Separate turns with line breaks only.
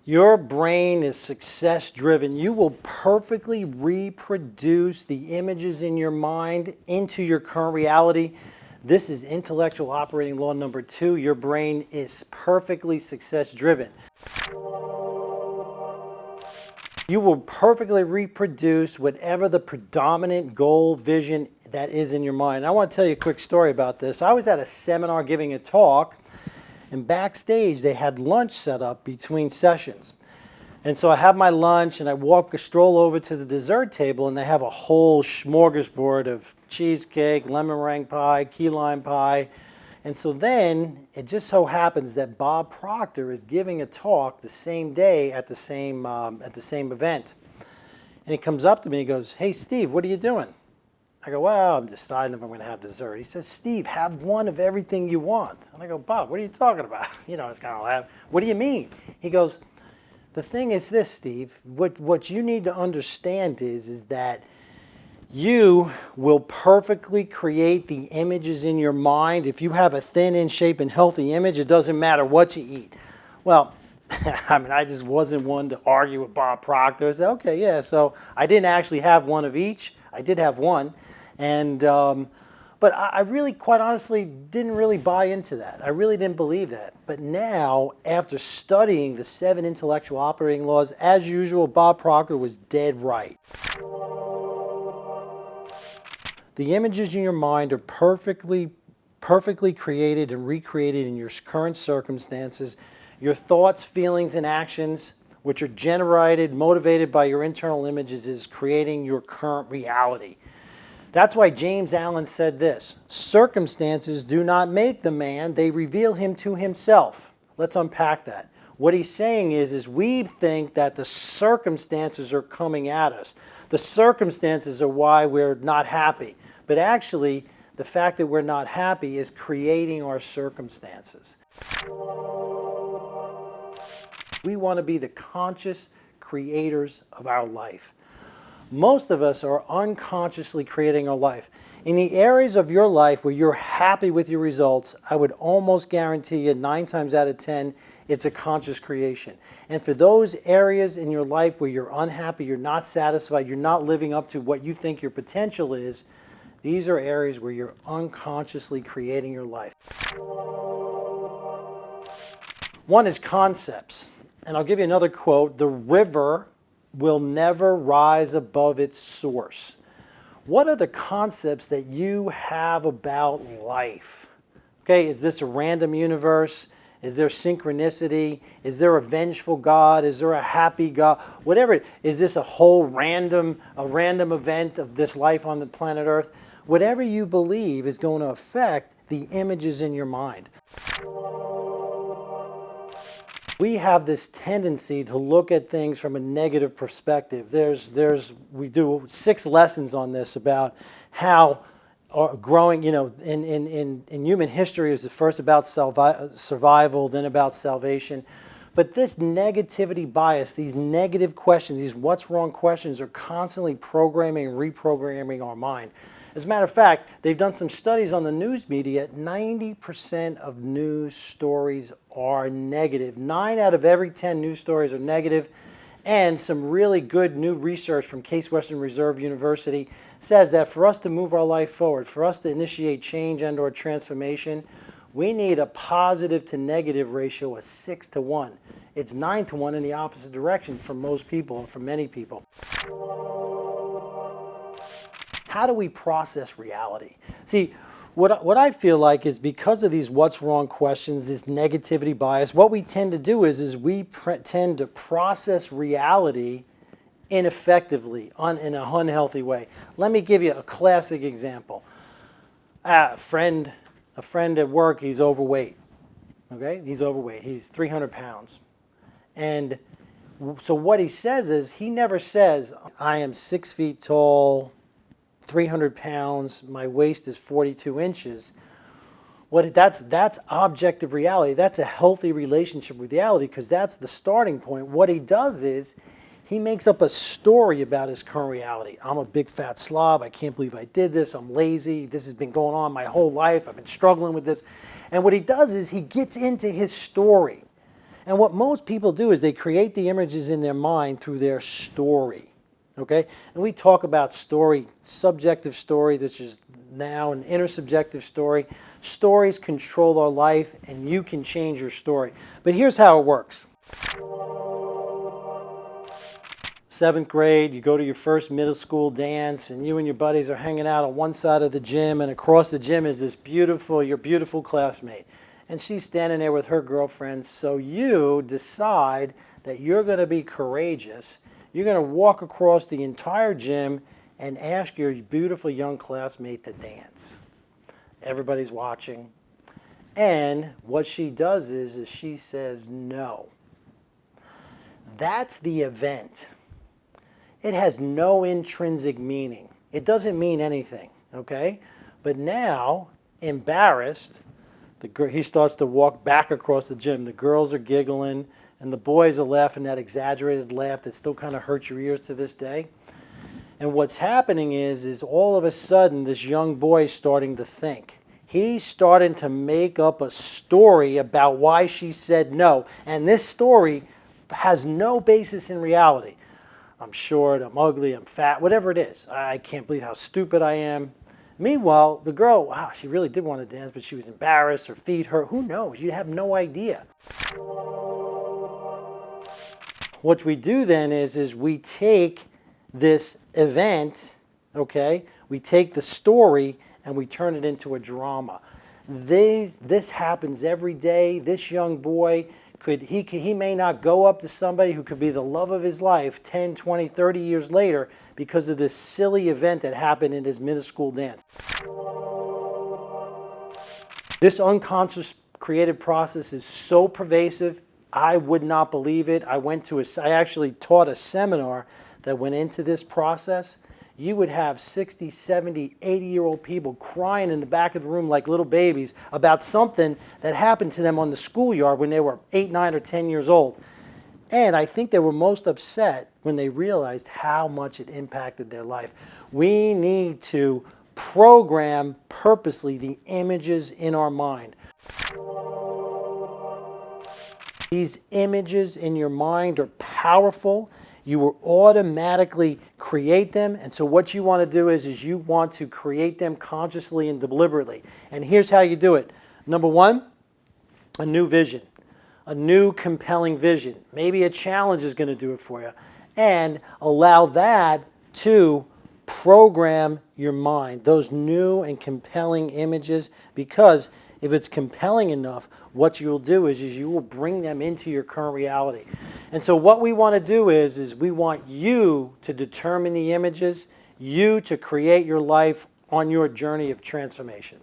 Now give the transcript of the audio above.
Your brain is success driven. You will perfectly reproduce the images in your mind into your current reality. This is intellectual operating law number 2. Your brain is perfectly success driven. You will perfectly reproduce whatever the predominant goal, vision that is in your mind. I want to tell you a quick story about this. I was at a seminar giving a talk, and backstage they had lunch set up between sessions. And so I have my lunch and I stroll over to the dessert table, and they have a whole smorgasbord of cheesecake, lemon meringue pie, key lime pie. And so then it just so happens that Bob Proctor is giving a talk the same day at the same event. And he comes up to me and goes, "Hey Steve, what are you doing?" I go, "Well, I'm deciding if I'm going to have dessert." He says, "Steve, have one of everything you want." And I go, "Bob, what are you talking about?" It's kind of laugh. "What do you mean?" He goes, "The thing is this, Steve, what you need to understand is that you will perfectly create the images in your mind. If you have a thin, in shape, and healthy image, it doesn't matter what you eat." Well, I just wasn't one to argue with Bob Proctor. I said, okay, yeah, so I didn't actually have one of each. I did have one. But I really, quite honestly, didn't really buy into that. I really didn't believe that. But now, after studying the 7 intellectual operating laws, as usual, Bob Proctor was dead right. The images in your mind are perfectly created and recreated in your current circumstances. Your thoughts, feelings, and actions, which are generated, motivated by your internal images, is creating your current reality. That's why James Allen said this: "Circumstances do not make the man, they reveal him to himself." Let's unpack that. What he's saying is we think that the circumstances are coming at us. The circumstances are why we're not happy. But actually, the fact that we're not happy is creating our circumstances. We want to be the conscious creators of our life. Most of us are unconsciously creating our life. In the areas of your life where you're happy with your results, I would almost guarantee you 9 times out of 10, it's a conscious creation. And for those areas in your life where you're unhappy, you're not satisfied, you're not living up to what you think your potential is, these are areas where you're unconsciously creating your life. One is concepts. And I'll give you another quote: "The river will never rise above its source." What are the concepts that you have about life? Okay, is this a random universe? Is there synchronicity? Is there a vengeful God? Is there a happy God? Whatever. Is this a random event of this life on the planet Earth? Whatever you believe is going to affect the images in your mind. We have this tendency to look at things from a negative perspective. We do 6 lessons on this about how growing, in human history is first about survival, then about salvation. But this negativity bias, these negative questions, these what's wrong questions are constantly programming and reprogramming our mind. As a matter of fact, they've done some studies on the news media. 90% of news stories are negative. 9 out of every 10 news stories are negative. And some really good new research from Case Western Reserve University says that for us to move our life forward, for us to initiate change and/or transformation, we need a positive to negative ratio of 6 to 1. It's 9 to 1 in the opposite direction for most people and for many people. How do we process reality? See, what I feel like is because of these what's wrong questions, this negativity bias, what we tend to do is we tend to process reality ineffectively, in an unhealthy way. Let me give you a classic example. A friend at work, he's overweight. Okay, he's overweight. He's 300 pounds. And so what he says is, he never says, "I am 6 feet tall, 300 pounds, my waist is 42 inches. That's objective reality. That's a healthy relationship with reality because that's the starting point. What he does is he makes up a story about his current reality. "I'm a big fat slob. I can't believe I did this. I'm lazy. This has been going on my whole life. I've been struggling with this." And what he does is he gets into his story. And what most people do is they create the images in their mind through their story. Okay? And we talk about story, subjective story, which is now an intersubjective story. Stories control our life, and you can change your story. But here's how it works. 7th grade, you go to your first middle school dance, and you and your buddies are hanging out on one side of the gym, and across the gym is your beautiful classmate. And she's standing there with her girlfriend, so you decide that you're going to be courageous. You're going to walk across the entire gym and ask your beautiful young classmate to dance. Everybody's watching. And what she does is she says no. That's the event. It has no intrinsic meaning. It doesn't mean anything, okay? But now, embarrassed, he starts to walk back across the gym. The girls are giggling, and the boys are laughing that exaggerated laugh that still kind of hurts your ears to this day. And what's happening is all of a sudden this young boy is starting to think. He's starting to make up a story about why she said no. And this story has no basis in reality. I'm short, I'm ugly, I'm fat, whatever it is. I can't believe how stupid I am. Meanwhile, the girl, wow, she really did want to dance, but she was embarrassed, her feet hurt. Who knows? You have no idea. What we do then is we take this event, okay, we take the story and we turn it into a drama. This happens every day. This young boy, he may not go up to somebody who could be the love of his life 10, 20, 30 years later because of this silly event that happened in his middle school dance. This unconscious creative process is so pervasive, I would not believe it. I actually taught a seminar that went into this process. You would have 60, 70, 80-year-old people crying in the back of the room like little babies about something that happened to them on the schoolyard when they were 8, 9, or 10 years old. And I think they were most upset when they realized how much it impacted their life. We need to program purposely the images in our mind. These images in your mind are powerful. You will automatically create them. And so what you want to do is you want to create them consciously and deliberately. And here's how you do it. Number one, a new vision. A new compelling vision. Maybe a challenge is going to do it for you. And allow that to program your mind, those new and compelling images, because if it's compelling enough, what you will do is you will bring them into your current reality. And so what we want to do is we want you to determine the images, you to create your life on your journey of transformation.